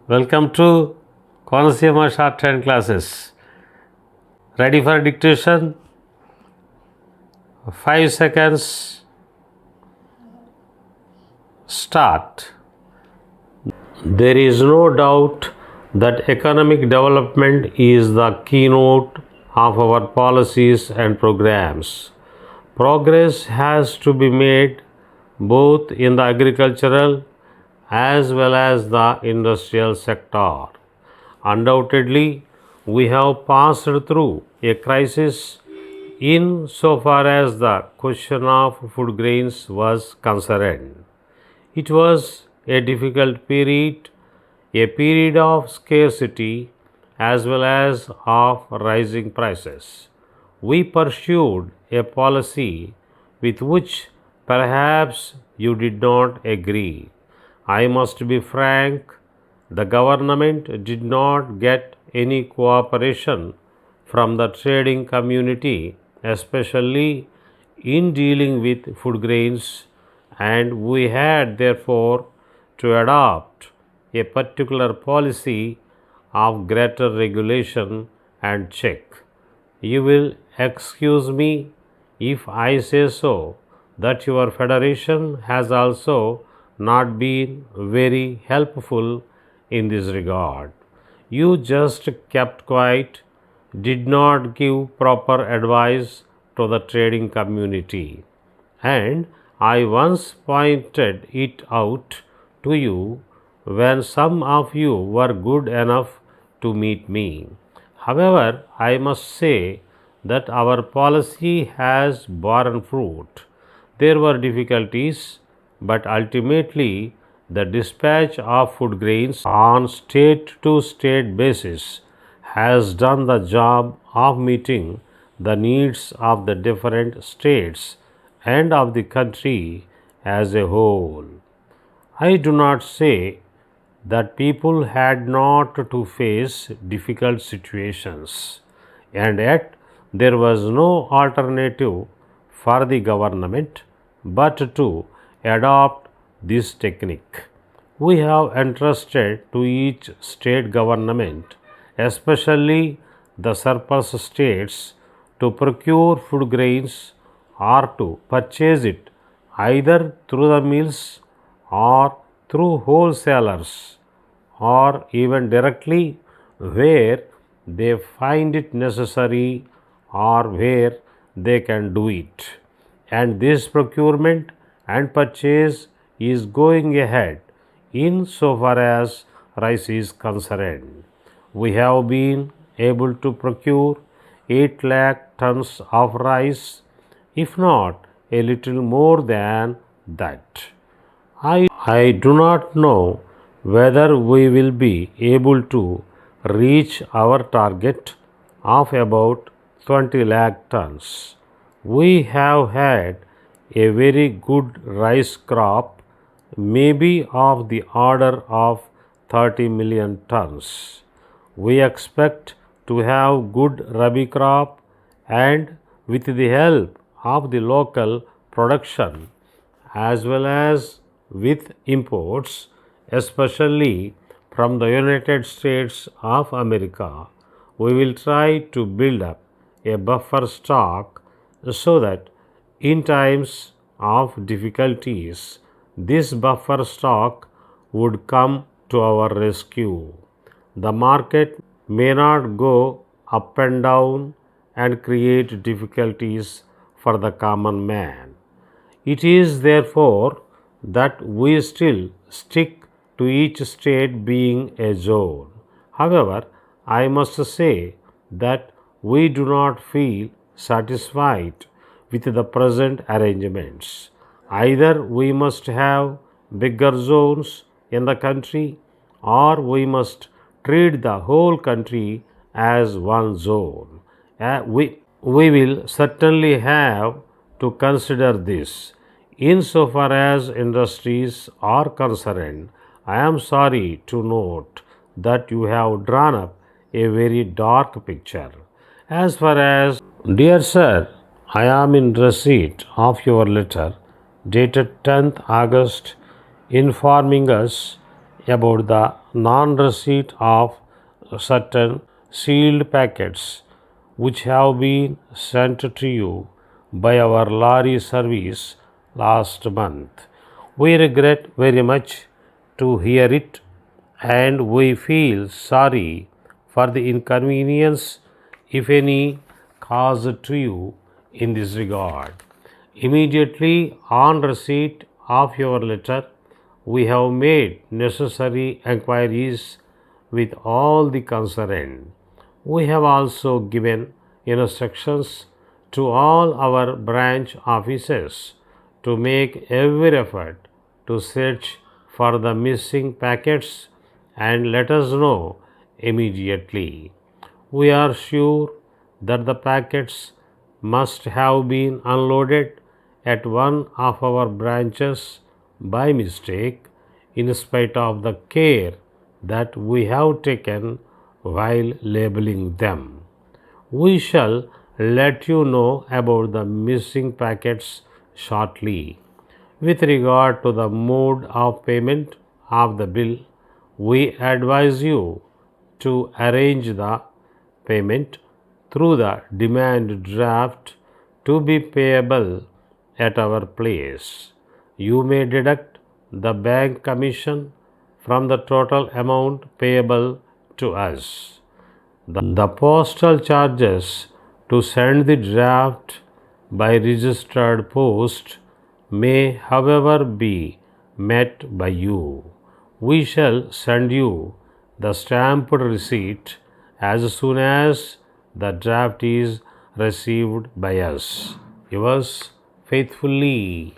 Welcome to Consumer Shorthand classes. Ready for dictation? 5 seconds. Start. There is no doubt that economic development is the keynote of our policies and programs. Progress has to be made both in the agricultural as well as the industrial sector. Undoubtedly, we have passed through a crisis in so far as the question of food grains was concerned. It was a difficult period, a period of scarcity as well as of rising prices. We pursued a policy with which perhaps you did not agree. I must be frank, the government did not get any cooperation from the trading community, especially in dealing with food grains, and we had therefore to adopt a particular policy of greater regulation and check. You will excuse me if I say so that your federation has also not been very helpful in this regard. You just kept quiet, did not give proper advice to the trading community, and I once pointed it out to you when some of you were good enough to meet me. However, I must say that our policy has borne fruit. There were difficulties, but ultimately the dispatch of food grains on state to state basis has done the job of meeting the needs of the different states and of the country as a whole. I do not say that people had not to face difficult situations, and yet there was no alternative for the government but to adopt this technique. We have entrusted to each state government, especially the surplus states, to procure food grains or to purchase it either through the mills or through wholesalers or even directly where they find it necessary or where they can do it. And this procurement and purchase is going ahead in so far as rice is concerned. We have been able to procure 8 lakh tons of rice, if not a little more than that. I do not know whether we will be able to reach our target of about 20 lakh tons. We have had a very good rice crop, maybe of the order of 30 million tons. We expect to have good rabi crop, and with the help of the local production as well as with imports, especially from the United States of America, we will try to build up a buffer stock so that in times of difficulties, this buffer stock would come to our rescue. The market may not go up and down and create difficulties for the common man. It is therefore that we still stick to each state being a zone. However, I must say that we do not feel satisfied with the present arrangements. Either we must have bigger zones in the country or we must treat the whole country as one zone. We will certainly have to consider this. Insofar as industries are concerned, I am sorry to note that you have drawn up a very dark picture. As far as, dear sir, I am in receipt of your letter dated 10th August informing us about the non receipt of certain sealed packets which have been sent to you by our lorry service last month. We regret very much to hear it, and we feel sorry for the inconvenience, if any, caused to you in this regard. Immediately on receipt of your letter, we have made necessary enquiries with all the concerned. We have also given instructions to all our branch offices to make every effort to search for the missing packets and let us know immediately. We are sure that the packets must have been unloaded at one of our branches by mistake, in spite of the care that we have taken while labeling them. We shall let you know about the missing packets shortly. With regard to the mode of payment of the bill, we advise you to arrange the payment through the demand draft to be payable at our place. You may deduct the bank commission from the total amount payable to us. The postal charges to send the draft by registered post may, however, be met by you. We shall send you the stamped receipt as soon as the draft is received by us. Yours faithfully.